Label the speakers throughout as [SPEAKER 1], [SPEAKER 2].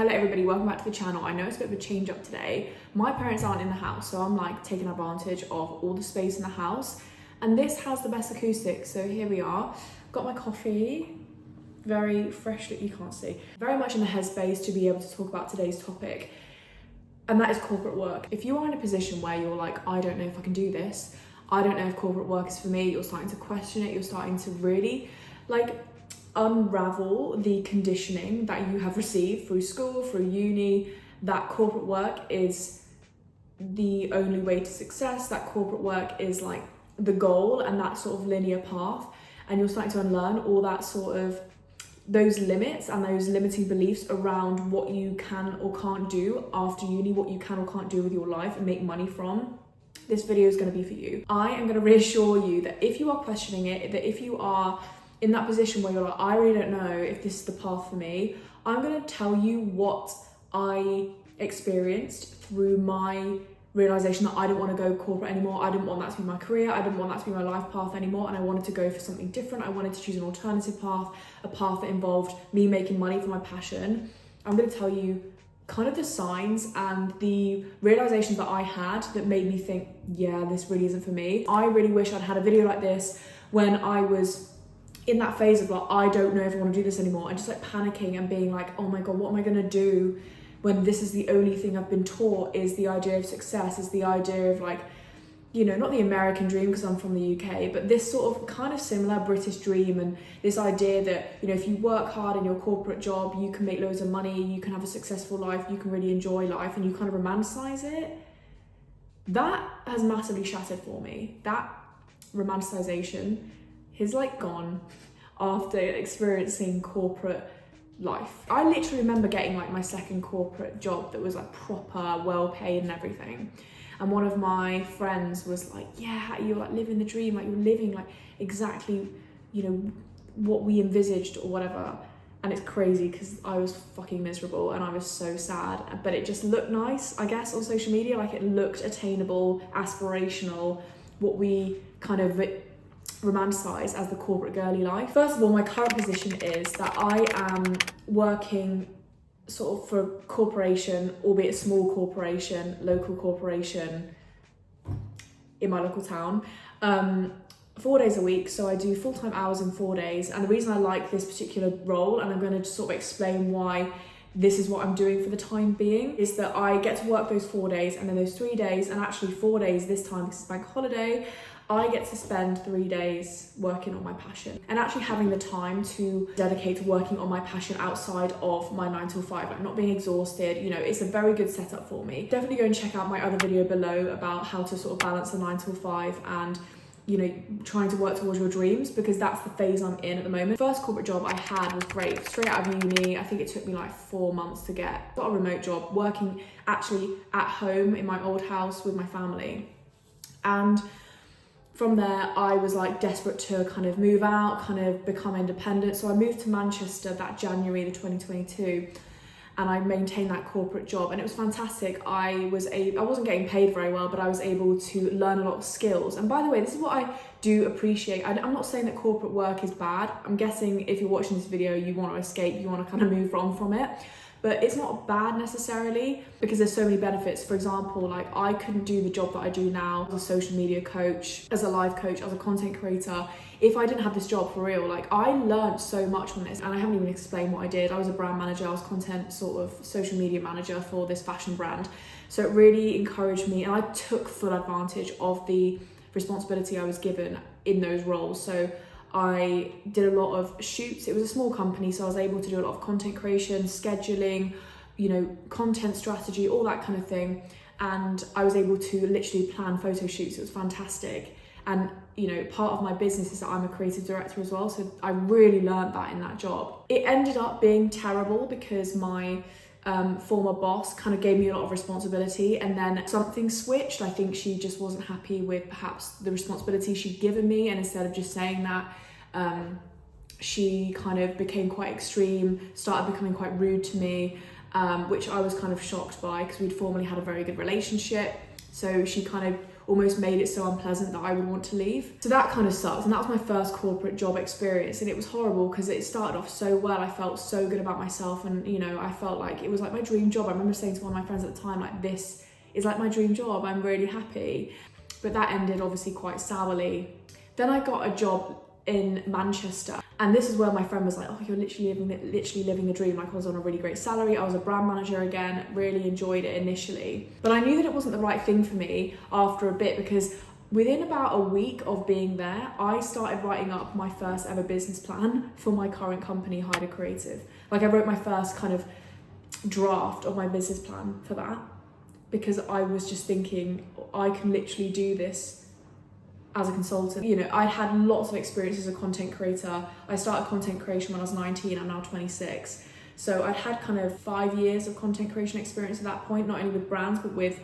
[SPEAKER 1] Hello everybody, welcome back to the channel. I know it's a bit of a change up today. My parents aren't in the house, so I'm like taking advantage of all the space in the house. And this has the best acoustics, so here we are. Got my coffee, very fresh, you can't see. Very much in the headspace to be able to talk about today's topic, and that is corporate work. If you are in a position where you're like, I don't know if I can do this, I don't know if corporate work is for me, you're starting to question it, you're starting to really like unravel the conditioning that you have received through school, through uni, that corporate work is the only way to success, that corporate work is like the goal and that sort of linear path, and you're starting to unlearn all that sort of those limits and those limiting beliefs around what you can or can't do after uni, what you can or can't do with your life and make money from. This video is going to be for you. I am going to reassure you that if you are questioning it, that if you are in that position where you're like, I really don't know if this is the path for me, I'm going to tell you what I experienced through my realization that I didn't want to go corporate anymore. I didn't want that to be my career. I didn't want that to be my life path anymore. And I wanted to go for something different. I wanted to choose an alternative path, a path that involved me making money for my passion. I'm going to tell you kind of the signs and the realizations that I had that made me think, yeah, this really isn't for me. I really wish I'd had a video like this when I was in that phase of like, I don't know if I want to do this anymore, and just like panicking and being like, oh my God, what am I going to do when this is the only thing I've been taught is the idea of success, is the idea of like, you know, not the American dream because I'm from the UK, but this sort of kind of similar British dream, and this idea that, you know, if you work hard in your corporate job, you can make loads of money, you can have a successful life, you can really enjoy life, and you kind of romanticize it. That has massively shattered for me. That romanticization is like gone after experiencing corporate life. I literally remember getting like my second corporate job that was like proper, well paid and everything. And one of my friends was like, yeah, you're like living the dream, like you're living like exactly, you know, what we envisaged or whatever. And it's crazy because I was fucking miserable and I was so sad, but it just looked nice, I guess, on social media. Like it looked attainable, aspirational, what we kind of romanticize as the corporate girly life. First of all, my current position is that I am working sort of for a corporation, albeit a small corporation, local corporation in my local town, 4 days a week. So I do full-time hours in 4 days. And the reason I like this particular role, and I'm going to sort of explain why this is what I'm doing for the time being, is that I get to work those 4 days, and then those 3 days, and actually 4 days this time because it's bank holiday, I get to spend 3 days working on my passion and actually having the time to dedicate to working on my passion outside of my 9 till 5, like not being exhausted. You know, it's a very good setup for me. Definitely go and check out my other video below about how to sort of balance the 9 till 5 and, you know, trying to work towards your dreams, because that's the phase I'm in at the moment. First corporate job I had was great, straight out of uni. I think it took me like 4 months to get. Got a remote job, working actually at home in my old house with my family. And from there, I was like desperate to kind of move out, kind of become independent. So I moved to Manchester that January, the 2022, and I maintained that corporate job, and it was fantastic. I wasn't getting paid very well, but I was able to learn a lot of skills. And by the way, this is what I do appreciate. I'm not saying that corporate work is bad. I'm guessing if you're watching this video, you want to escape, you want to kind of move on from it. But it's not bad necessarily, because there's so many benefits. For example, like I couldn't do the job that I do now as a social media coach, as a life coach, as a content creator, if I didn't have this job for real. Like I learned so much from this, and I haven't even explained what I did. I was a brand manager, I was content sort of social media manager for this fashion brand. So it really encouraged me, and I took full advantage of the responsibility I was given in those roles. So I did a lot of shoots. It was a small company, so I was able to do a lot of content creation, scheduling, you know, content strategy, all that kind of thing. And I was able to literally plan photo shoots. It was fantastic. And, you know, part of my business is that I'm a creative director as well. So I really learned that in that job. It ended up being terrible because my former boss kind of gave me a lot of responsibility, and then something switched. I think she just wasn't happy with perhaps the responsibility she'd given me, and instead of just saying that, she kind of became quite extreme, started becoming quite rude to me, which I was kind of shocked by because we'd formerly had a very good relationship. So she kind of almost made it so unpleasant that I would want to leave. So that kind of sucked, and that was my first corporate job experience, and it was horrible because it started off so well. I felt so good about myself, and you know, I felt like it was like my dream job. I remember saying to one of my friends at the time, like, this is like my dream job, I'm really happy. But that ended obviously quite sourly. Then I got a job in Manchester, and this is where my friend was like, oh, you're literally living the dream. Like, I was on a really great salary, I was a brand manager again, really enjoyed it initially, but I knew that it wasn't the right thing for me after a bit, because within about a week of being there, I started writing up my first ever business plan for my current company, Hyder Creative. Like, I wrote my first kind of draft of my business plan for that, because I was just thinking, I can literally do this as a consultant. You know, I had lots of experience as a content creator. I started content creation when I was 19, I'm now 26. So I'd had kind of 5 years of content creation experience at that point, not only with brands, but with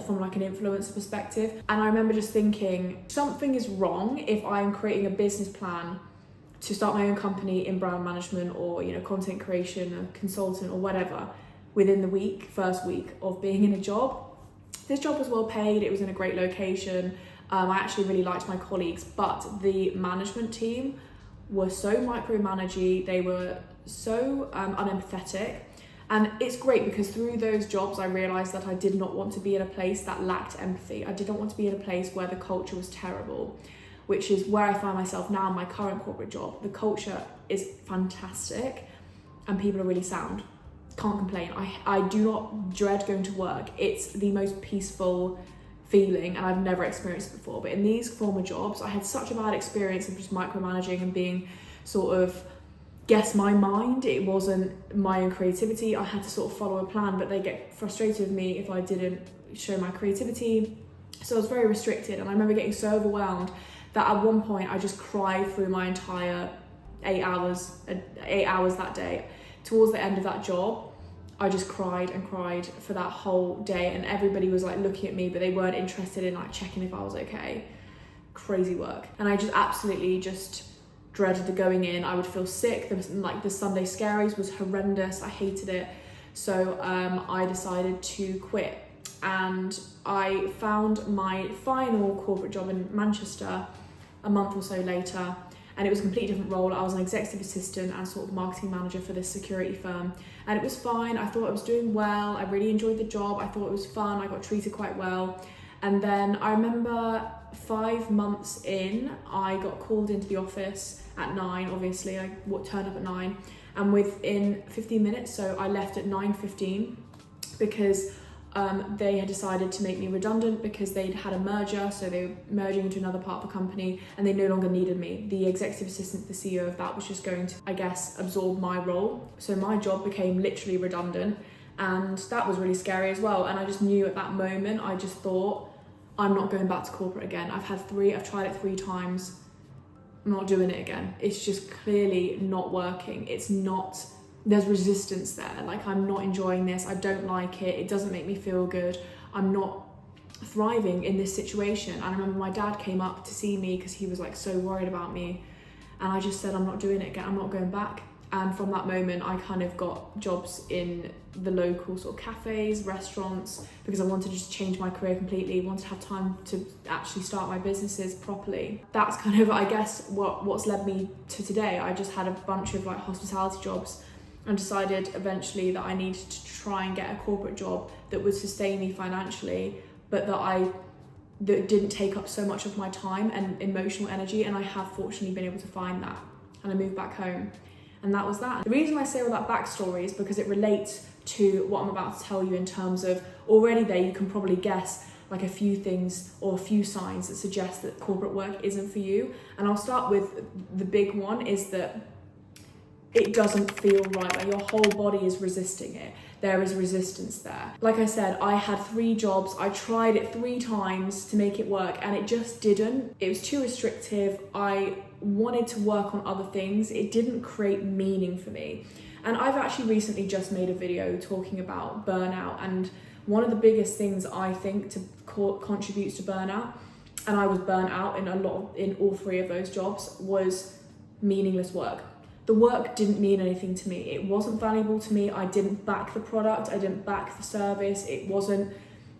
[SPEAKER 1] from like an influencer perspective. And I remember just thinking, something is wrong if I'm creating a business plan to start my own company in brand management, or, you know, content creation, a consultant or whatever, within the first week of being in a job. This job was well paid, it was in a great location. I actually really liked my colleagues, but the management team were so micromanagey, they were so unempathetic. And it's great because through those jobs, I realised that I did not want to be in a place that lacked empathy. I didn't want to be in a place where the culture was terrible, which is where I find myself now in my current corporate job. The culture is fantastic and people are really sound. Can't complain. I do not dread going to work. It's the most peaceful feeling, and I've never experienced it before. But in these former jobs, I had such a bad experience of just micromanaging and being sort of guess my mind. It wasn't my own creativity. I had to sort of follow a plan, but they get frustrated with me if I didn't show my creativity. So I was very restricted, and I remember getting so overwhelmed that at one point I just cried through my entire 8 hours that day. Towards the end of that job, I just cried and cried for that whole day, and everybody was like looking at me, but they weren't interested in like checking if I was okay. Crazy work. And I just absolutely just dreaded the going in. I would feel sick. The Sunday scaries was horrendous. I hated it. So I decided to quit, and I found my final corporate job in Manchester a month or so later. And it was a completely different role. I was an executive assistant and sort of marketing manager for this security firm. And it was fine. I thought I was doing well. I really enjoyed the job. I thought it was fun. I got treated quite well. And then I remember 5 months in, I got called into the office at 9, obviously. I turned up at 9. And within 15 minutes, so I left at 9:15, because they had decided to make me redundant because they'd had a merger, so they were merging into another part of the company and they no longer needed me. The executive assistant, the CEO of that, was just going to, I guess, absorb my role. So my job became literally redundant, and that was really scary as well. And I just knew at that moment, I just thought, I'm not going back to corporate again. I've tried it 3 times. I'm not doing it again. It's just clearly not working. There's resistance there. Like, I'm not enjoying this. I don't like it. It doesn't make me feel good. I'm not thriving in this situation. And I remember my dad came up to see me because he was like so worried about me. And I just said, I'm not doing it again. I'm not going back. And from that moment, I kind of got jobs in the local sort of cafes, restaurants, because I wanted to just change my career completely, wanted to have time to actually start my businesses properly. That's kind of, I guess, what's led me to today. I just had a bunch of like hospitality jobs, and decided eventually that I needed to try and get a corporate job that would sustain me financially, but that didn't take up so much of my time and emotional energy. And I have fortunately been able to find that, and I moved back home, and that was that. The reason I say all that backstory is because it relates to what I'm about to tell you, in terms of already there you can probably guess like a few things or a few signs that suggest that corporate work isn't for you. And I'll start with the big one, is that it doesn't feel right. Like, your whole body is resisting it. There is resistance there. Like I said, I had 3 jobs. I tried it 3 times to make it work, and it just didn't. It was too restrictive. I wanted to work on other things. It didn't create meaning for me. And I've actually recently just made a video talking about burnout, and one of the biggest things I think contributes to burnout, and I was burnt out in all 3 of those jobs, was meaningless work. The work didn't mean anything to me. It wasn't valuable to me. I didn't back the product. I didn't back the service.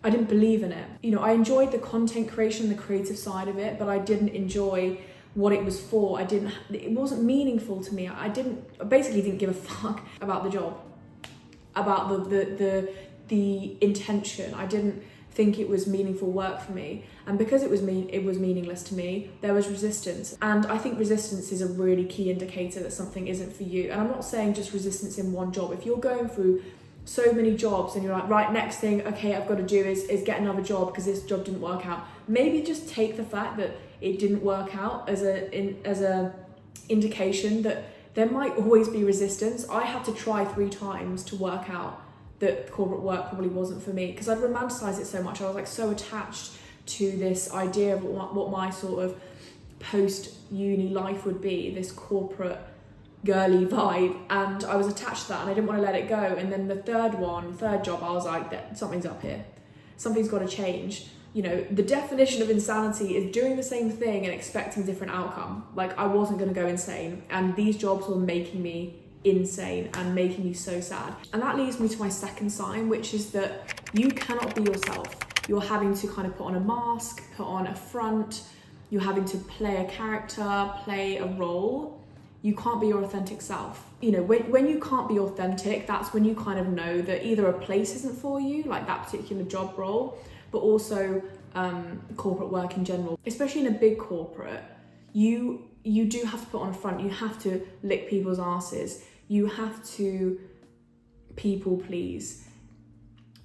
[SPEAKER 1] I didn't believe in it. You know, I enjoyed the content creation, the creative side of it, but I didn't enjoy what it was for. It wasn't meaningful to me. I basically didn't give a fuck about the job, about the intention. I didn't think it was meaningful work for me. And because it was meaningless to me, there was resistance. And I think resistance is a really key indicator that something isn't for you. And I'm not saying just resistance in one job. If you're going through so many jobs and you're like, right, next thing, okay, I've got to do is get another job because this job didn't work out. Maybe just take the fact that it didn't work out as a indication that there might always be resistance. I had to try 3 times to work out that corporate work probably wasn't for me, because I'd romanticized it so much. I was like so attached to this idea of what my sort of post-uni life would be, this corporate girly vibe, and I was attached to that and I didn't want to let it go. And then the third job, I was like, something's up here. Something's got to change. You know, the definition of insanity is doing the same thing and expecting a different outcome. Like, I wasn't going to go insane, and these jobs were making me insane and making me so sad. And that leads me to my second sign, which is that you cannot be yourself. You're having to kind of put on a mask, put on a front, you're having to play a character, play a role. You can't be your authentic self. You know, when you can't be authentic, that's when you kind of know that either a place isn't for you, like that particular job role, but also corporate work in general. Especially in a big corporate, you do have to put on a front. You have to lick people's asses. You have to people please.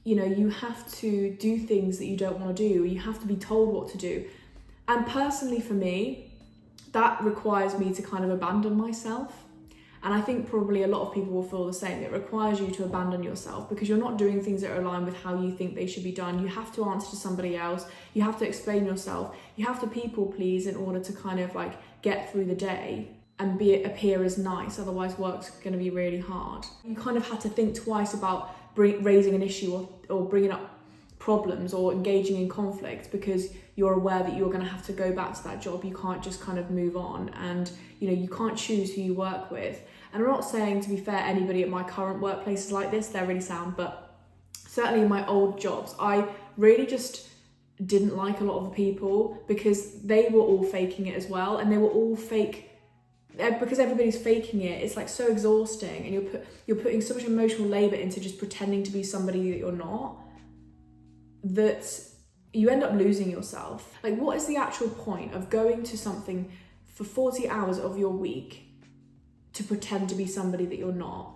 [SPEAKER 1] You know, you have to do things that you don't want to do. You have to be told what to do. And personally for me, that requires me to kind of abandon myself. And I think probably a lot of people will feel the same. It requires you to abandon yourself because you're not doing things that are aligned with how you think they should be done. You have to answer to somebody else. You have to explain yourself. You have to people please in order to kind of like get through the day and appear as nice. Otherwise work's going to be really hard. You kind of have to think twice about raising an issue or bringing up problems or engaging in conflict, because you're aware that you're going to have to go back to that job. You can't just kind of move on, and you know, you can't choose who you work with. And I'm not saying, to be fair, anybody at my current workplace is like this. They're really sound, but certainly in my old jobs, I really just didn't like a lot of the people because they were all faking it as well, and they were all fake. Because everybody's faking it, it's like so exhausting, and you're putting so much emotional labor into just pretending to be somebody that you're not, that you end up losing yourself. Like, what is the actual point of going to something for 40 hours of your week to pretend to be somebody that you're not?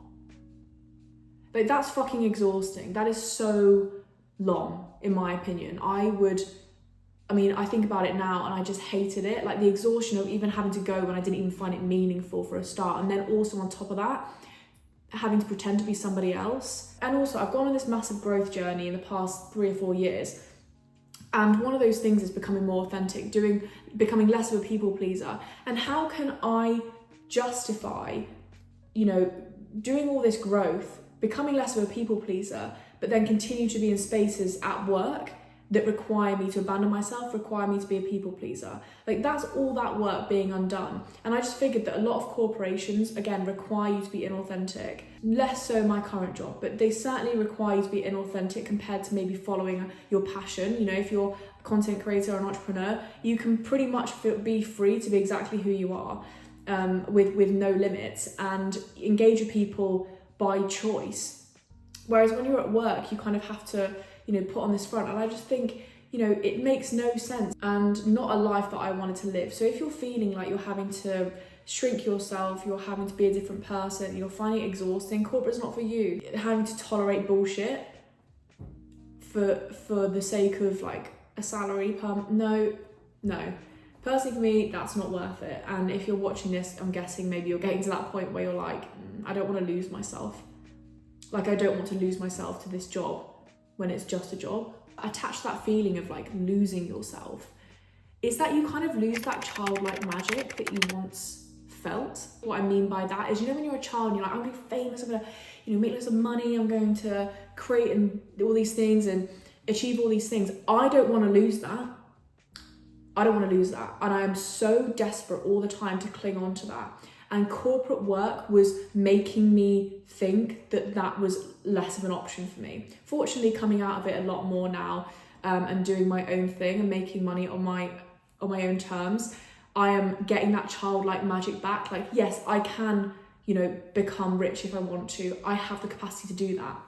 [SPEAKER 1] Like, that's fucking exhausting. That is so long, in my opinion. I think about it now and I just hated it. Like, the exhaustion of even having to go when I didn't even find it meaningful for a start. And then also on top of that, having to pretend to be somebody else. And also, I've gone on this massive growth journey in the past 3 or 4 years. And one of those things is becoming more authentic, becoming less of a people pleaser. And how can I justify, you know, doing all this growth, becoming less of a people pleaser, but then continue to be in spaces at work that require me to abandon myself, require me to be a people pleaser? Like, that's all that work being undone. And I just figured that a lot of corporations, again, require you to be inauthentic. Less so my current job, but they certainly require you to be inauthentic compared to maybe following your passion. You know, if you're a content creator or an entrepreneur, you can pretty much be free to be exactly who you are, with no limits, and engage with people by choice. Whereas when you're at work, you kind of have to, you know, put on this front. And I just think, you know, it makes no sense and not a life that I wanted to live. So if you're feeling like you're having to shrink yourself, you're having to be a different person, you're finding it exhausting, corporate's not for you. Having to tolerate bullshit for the sake of like a salary no. Personally for me, that's not worth it. And if you're watching this, I'm guessing maybe you're getting to that point where you're like, I don't want to lose myself. Like, I don't want to lose myself to this job when it's just a job. Attach that feeling of like losing yourself is that you kind of lose that childlike magic that you once felt. What I mean by that is, you know, when you're a child and you're like, I'm gonna be famous, I'm gonna, you know, make lots of money, I'm going to create and do all these things and achieve all these things. I don't want to lose that. I don't want to lose that. And I am so desperate all the time to cling on to that. And corporate work was making me think that that was less of an option for me. Fortunately, coming out of it a lot more now, and doing my own thing and making money on my own terms, I am getting that childlike magic back. Like, yes, I can, become rich if I want to. I have the capacity to do that.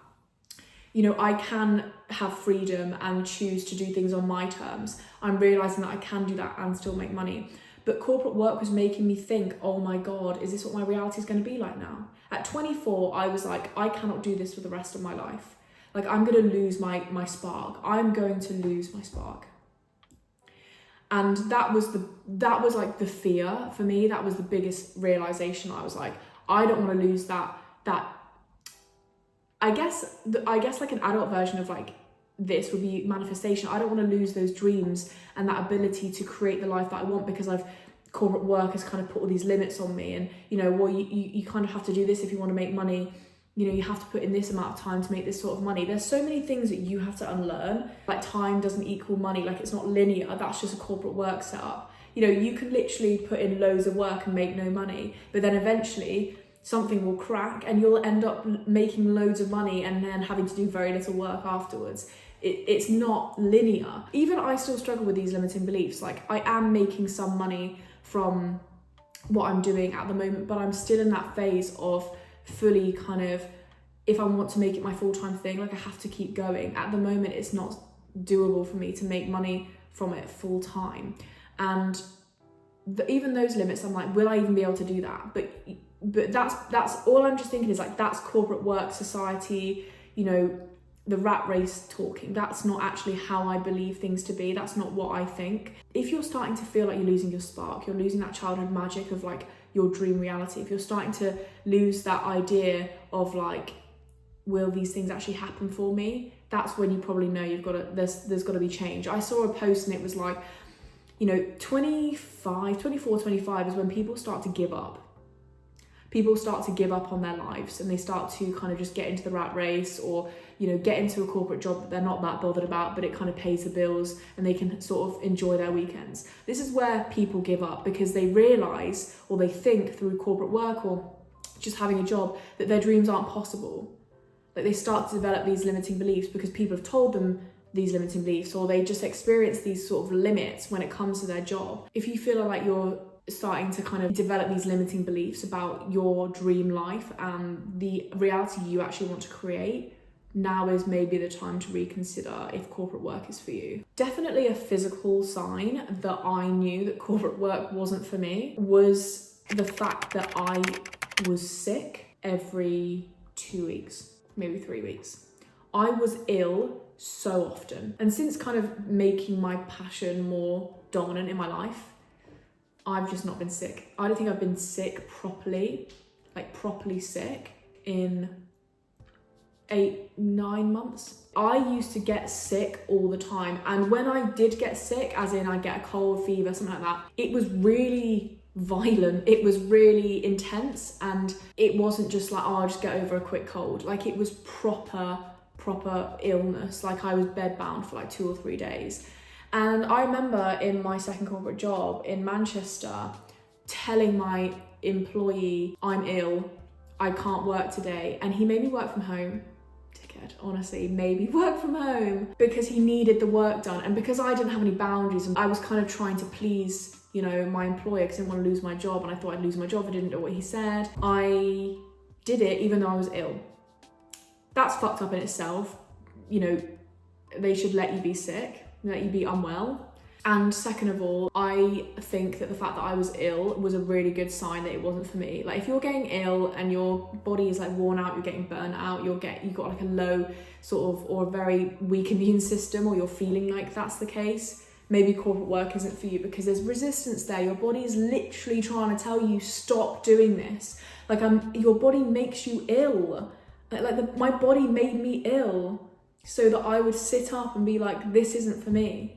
[SPEAKER 1] I can have freedom and choose to do things on my terms. I'm realizing that I can do that and still make money. But corporate work was making me think, oh my God, is this what my reality is going to be like now? At 24, I was like, I cannot do this for the rest of my life. Like, I'm going to lose my spark. I'm going to lose my spark. And that was like the fear for me. That was the biggest realization. I was like, I don't want to lose that. I guess like an adult version of like this would be manifestation. I don't want to lose those dreams and that ability to create the life that I want, because corporate work has kind of put all these limits on me. And you kind of have to do this if you want to make money. You have to put in this amount of time to make this sort of money. There's so many things that you have to unlearn. Like, time doesn't equal money. Like, it's not linear. That's just a corporate work setup. You can literally put in loads of work and make no money, but then eventually something will crack and you'll end up making loads of money and then having to do very little work afterwards. It's not linear. Even I still struggle with these limiting beliefs. Like, I am making some money from what I'm doing at the moment, but I'm still in that phase of fully kind of, if I want to make it my full-time thing, like, I have to keep going. At the moment, it's not doable for me to make money from it full-time. And even those limits, I'm like, will I even be able to do that? But that's all I'm just thinking is like, that's corporate work, society, the rat race talking. That's not actually how I believe things to be. That's not what I think. If you're starting to feel like you're losing your spark, you're losing that childhood magic of like your dream reality, if you're starting to lose that idea of like, will these things actually happen for me? That's when you probably know there's got to be change. I saw a post and it was like, 24, 25 is when people start to give up. People start to give up on their lives and they start to kind of just get into the rat race, or, get into a corporate job that they're not that bothered about, but it kind of pays the bills and they can sort of enjoy their weekends. This is where people give up, because they realise, or they think through corporate work or just having a job, that their dreams aren't possible. Like, they start to develop these limiting beliefs because people have told them these limiting beliefs, or they just experience these sort of limits when it comes to their job. If you feel like you're starting to kind of develop these limiting beliefs about your dream life and the reality you actually want to create, now is maybe the time to reconsider if corporate work is for you. Definitely a physical sign that I knew that corporate work wasn't for me was the fact that I was sick every 2 weeks, maybe 3 weeks. I was ill so often. And since kind of making my passion more dominant in my life, I've just not been sick. I don't think I've been sick properly sick, in 8-9 months. I used to get sick all the time. And when I did get sick, as in I get a cold, fever, something like that, it was really violent. It was really intense. And it wasn't just like, oh, I'll just get over a quick cold. Like, it was proper illness. Like, I was bedbound for like 2 or 3 days. And I remember in my second corporate job in Manchester telling my employee, I'm ill, I can't work today. And he made me work from home. Dickhead, honestly, made me work from home because he needed the work done. And because I didn't have any boundaries and I was kind of trying to please, my employer, because I didn't want to lose my job, and I thought I'd lose my job. I didn't know what he said. I did it even though I was ill. That's fucked up in itself. They should let you be sick, let you be unwell. And second of all, I think that the fact that I was ill was a really good sign that it wasn't for me. Like, if you're getting ill and your body is like worn out, you're getting burnt out, you've got like a low sort of, or a very weak immune system, or you're feeling like that's the case, maybe corporate work isn't for you, because there's resistance there. Your body is literally trying to tell you, stop doing this. Like, your body makes you ill. My body made me ill so that I would sit up and be like, this isn't for me.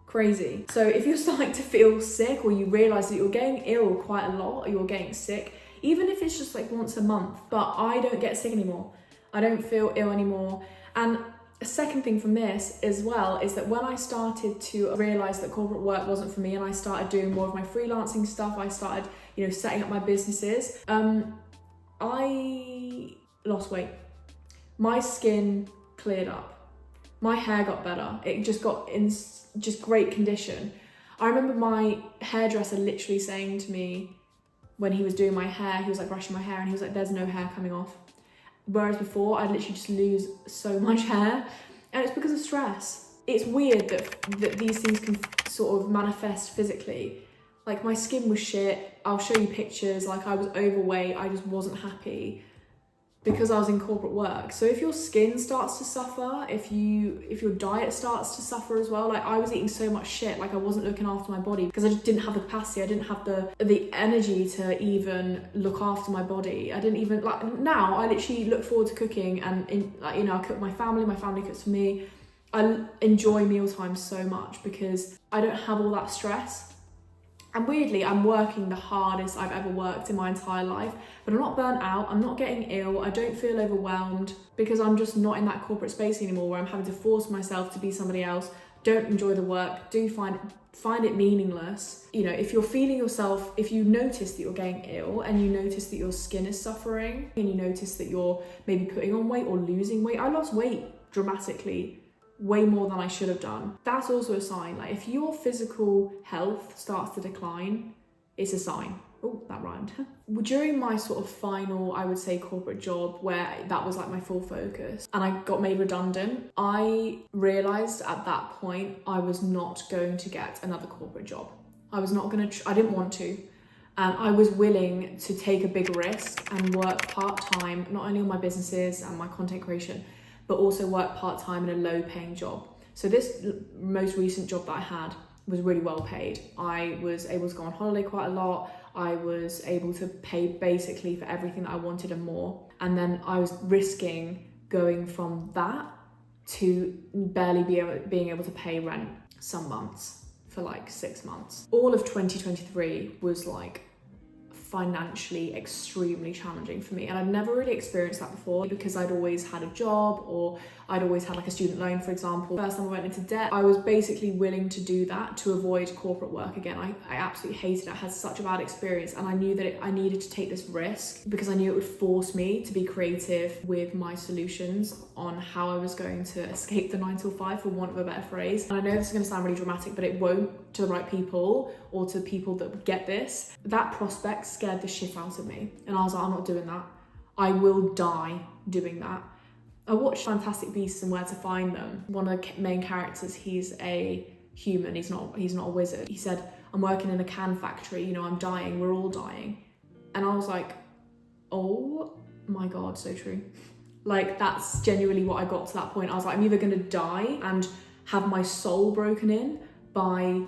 [SPEAKER 1] Crazy. So if you're starting to feel sick, or you realise that you're getting ill quite a lot, or you're getting sick, even if it's just like once a month, but I don't get sick anymore. I don't feel ill anymore. And a second thing from this as well is that when I started to realise that corporate work wasn't for me, and I started doing more of my freelancing stuff, I started, you know, setting up my businesses. I lost weight. My skin cleared up. My hair got better. It just got in just great condition. I remember my hairdresser literally saying to me when he was doing my hair, he was like brushing my hair and he was like, there's no hair coming off. Whereas before, I'd literally just lose so much hair, and it's because of stress. It's weird that these things can sort of manifest physically. Like my skin was shit. I'll show you pictures. Like I was overweight. I just wasn't happy because I was in corporate work. So if your skin starts to suffer, if your diet starts to suffer as well, like I was eating so much shit, like I wasn't looking after my body because I just didn't have the capacity. I didn't have the energy to even look after my body. I didn't even, like now I literally look forward to cooking and like, you know, I cook my family cooks for me. I enjoy mealtime so much because I don't have all that stress. And weirdly, I'm working the hardest I've ever worked in my entire life, but I'm not burnt out, I'm not getting ill, I don't feel overwhelmed because I'm just not in that corporate space anymore where I'm having to force myself to be somebody else, don't enjoy the work, do find it meaningless. You know, if you're feeling yourself, if you notice that you're getting ill and you notice that your skin is suffering and you notice that you're maybe putting on weight or losing weight, I lost weight dramatically, way more than I should have done. That's also a sign. Like if your physical health starts to decline, it's a sign. Oh, that rhymed. During my sort of final, I would say, corporate job where that was like my full focus and I got made redundant, I realized at that point I was not going to get another corporate job. I was not going to, I didn't want to. And I was willing to take a big risk and work part-time, not only on my businesses and my content creation, but also work part-time in a low-paying job. So this most recent job that I had was really well paid. I was able to go on holiday quite a lot. I was able to pay basically for everything that I wanted and more. And then I was risking going from that to barely being able to pay rent some months for like 6 months. All of 2023 was like financially extremely challenging for me, and I'd never really experienced that before because I'd always had a job or I'd always had like a student loan, for example. First time I went into debt, I was basically willing to do that to avoid corporate work again. I absolutely hated it. I had such a bad experience and I knew that I needed to take this risk because I knew it would force me to be creative with my solutions on how I was going to escape the 9 to 5, for want of a better phrase. And I know this is going to sound really dramatic, but it won't to the right people or to people that get this. That prospect scared the shit out of me. And I was like, I'm not doing that. I will die doing that. I watched Fantastic Beasts and Where to Find Them. One of the main characters, he's a human, he's not a wizard. He said, I'm working in a can factory, you know, I'm dying, we're all dying. And I was like, oh my God, so true. Like that's genuinely what I got to that point. I was like, I'm either gonna die and have my soul broken in by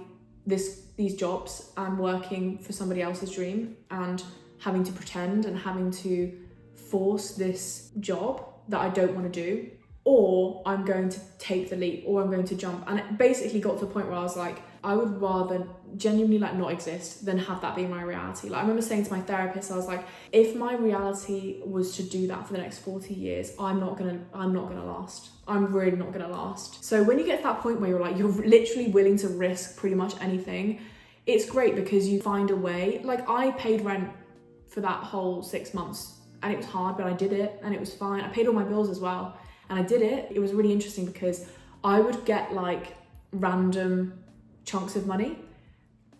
[SPEAKER 1] these jobs and working for somebody else's dream and having to pretend and having to force this job that I don't want to do, or I'm going to take the leap, or I'm going to jump. And it basically got to the point where I was like, I would rather genuinely like not exist than have that be my reality. Like I remember saying to my therapist, I was like, if my reality was to do that for the next 40 years, I'm not gonna last. I'm really not gonna last. So when you get to that point where you're literally willing to risk pretty much anything, it's great because you find a way. Like I paid rent for that whole 6 months and it was hard, but I did it and it was fine. I paid all my bills as well and I did it. It was really interesting because I would get like random chunks of money.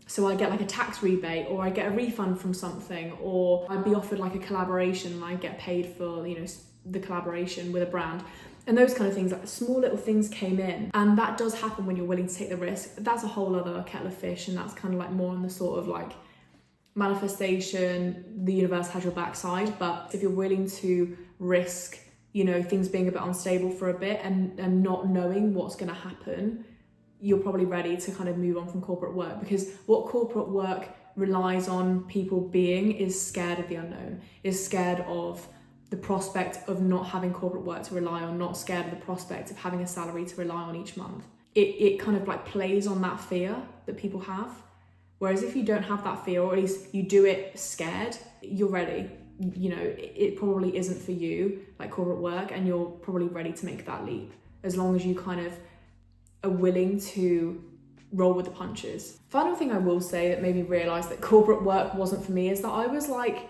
[SPEAKER 1] So I get like a tax rebate, or I get a refund from something, or I'd be offered like a collaboration and I get paid for, you know, the collaboration with a brand. And those kind of things, like small little things came in. And that does happen when you're willing to take the risk. That's a whole other kettle of fish, and that's kind of like more on the sort of like manifestation, the universe has your backside. But if you're willing to risk, you know, things being a bit unstable for a bit and not knowing what's going to happen, you're probably ready to kind of move on from corporate work. Because what corporate work relies on people being is scared of the unknown, is scared of the prospect of not having corporate work to rely on, not scared of the prospect of having a salary to rely on each month. It kind of like plays on that fear that people have. Whereas if you don't have that fear, or at least you do it scared, you're ready. You know, it probably isn't for you, like corporate work, and you're probably ready to make that leap. As long as you kind of are willing to roll with the punches. Final thing I will say that made me realise that corporate work wasn't for me is that I was like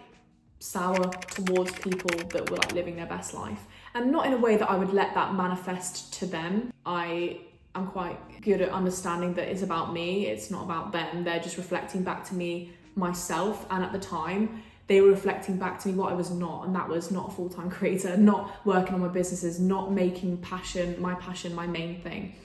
[SPEAKER 1] sour towards people that were like living their best life, and not in a way that I would let that manifest to them. I'm quite good at understanding that it's about me, it's not about them. They're just reflecting back to me myself, and at the time they were reflecting back to me what I was not, and that was not a full-time creator, not working on my businesses, not making my passion my main thing.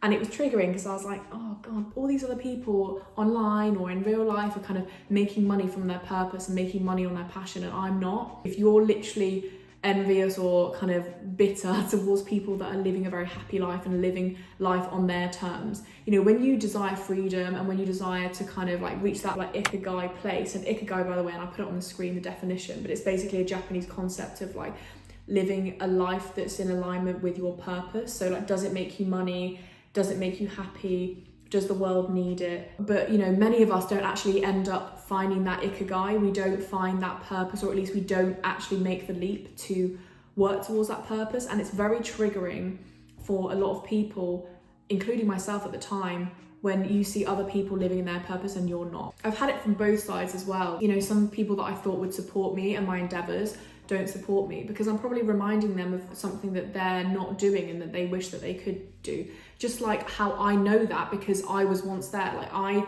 [SPEAKER 1] And it was triggering because I was like, oh God, all these other people online or in real life are kind of making money from their purpose and making money on their passion, and I'm not. If you're literally envious or kind of bitter towards people that are living a very happy life and living life on their terms, you know, when you desire freedom and when you desire to kind of like reach that like ikigai place, and ikigai, by the way, and I put it on the screen, the definition, but it's basically a Japanese concept of like living a life that's in alignment with your purpose. So like, does it make you money? Does it make you happy? Does the world need it? But you know, many of us don't actually end up finding that ikigai. We don't find that purpose, or at least we don't actually make the leap to work towards that purpose. And it's very triggering for a lot of people, including myself at the time, when you see other people living in their purpose and you're not. I've had it from both sides as well. You know, some people that I thought would support me and my endeavors don't support me because I'm probably reminding them of something that they're not doing and that they wish that they could do. Just like how I know that because I was once there. Like, I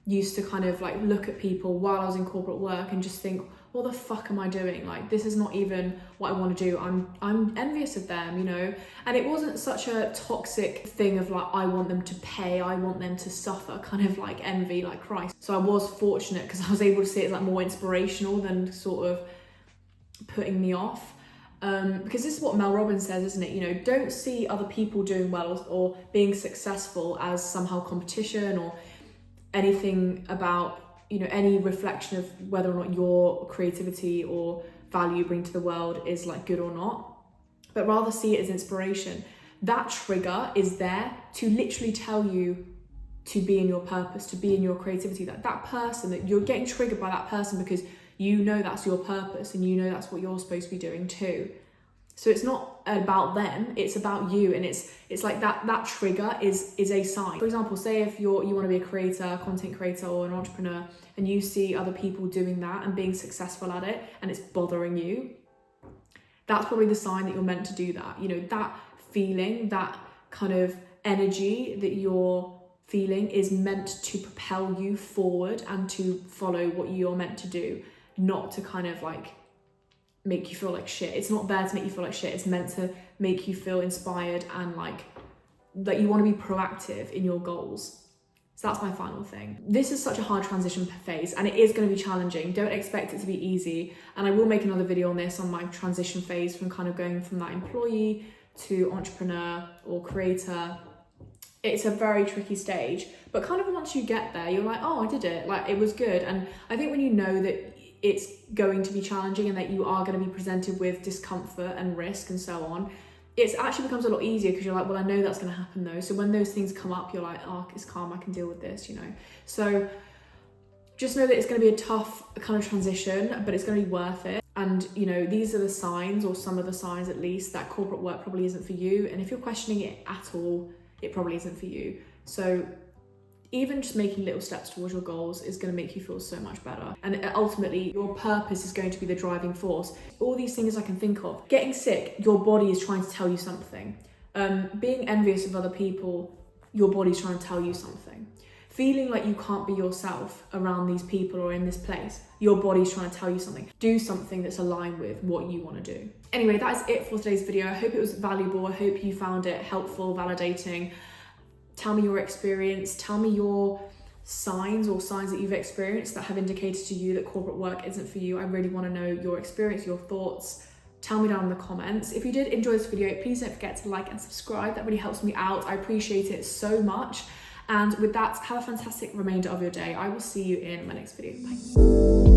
[SPEAKER 1] used to kind of like look at people while I was in corporate work and just think, what the fuck am I doing? Like, this is not even what I want to do. I'm envious of them, you know? And it wasn't such a toxic thing of like, I want them to pay, I want them to suffer, kind of like envy, like Christ. So I was fortunate because I was able to see it as like more inspirational than sort of putting me off. Because this is what Mel Robbins says, isn't it? You know, don't see other people doing well or being successful as somehow competition or anything about, you know, any reflection of whether or not your creativity or value you bring to the world is like good or not, but rather see it as inspiration. That trigger is there to literally tell you to be in your purpose, to be in your creativity. That person, that you're getting triggered by that person because you know that's your purpose and you know that's what you're supposed to be doing too. So it's not about them, it's about you. And it's like that trigger is a sign. For example, say if you want to be a creator, content creator, or an entrepreneur, and you see other people doing that and being successful at it and it's bothering you, that's probably the sign that you're meant to do that. You know, that feeling, that kind of energy that you're feeling is meant to propel you forward and to follow what you're meant to do, not to kind of like make you feel like shit. It's not there to make you feel like shit. It's meant to make you feel inspired and like that you want to be proactive in your goals. So that's my final thing. This is such a hard transition phase and it is going to be challenging. Don't expect it to be easy. And I will make another video on this, on my transition phase from kind of going from that employee to entrepreneur or creator. It's a very tricky stage, but kind of once you get there, you're like, oh, I did it. Like, it was good. And I think when you know that it's going to be challenging and that you are going to be presented with discomfort and risk and so on, it actually becomes a lot easier because you're like, well, I know that's going to happen though. So when those things come up, you're like, oh, it's calm, I can deal with this, you know? So just know that it's going to be a tough kind of transition, but it's going to be worth it. And, you know, these are the signs, or some of the signs at least, that corporate work probably isn't for you. And if you're questioning it at all, it probably isn't for you. So even just making little steps towards your goals is going to make you feel so much better. And ultimately, your purpose is going to be the driving force. All these things I can think of. Getting sick, your body is trying to tell you something. Being envious of other people, your body's trying to tell you something. Feeling like you can't be yourself around these people or in this place, your body's trying to tell you something. Do something that's aligned with what you want to do. Anyway, that is it for today's video. I hope it was valuable. I hope you found it helpful, validating. Tell me your experience. Tell me your signs that you've experienced that have indicated to you that corporate work isn't for you. I really want to know your experience, your thoughts. Tell me down in the comments. If you did enjoy this video, please don't forget to like and subscribe. That really helps me out. I appreciate it so much. And with that, have a fantastic remainder of your day. I will see you in my next video. Bye.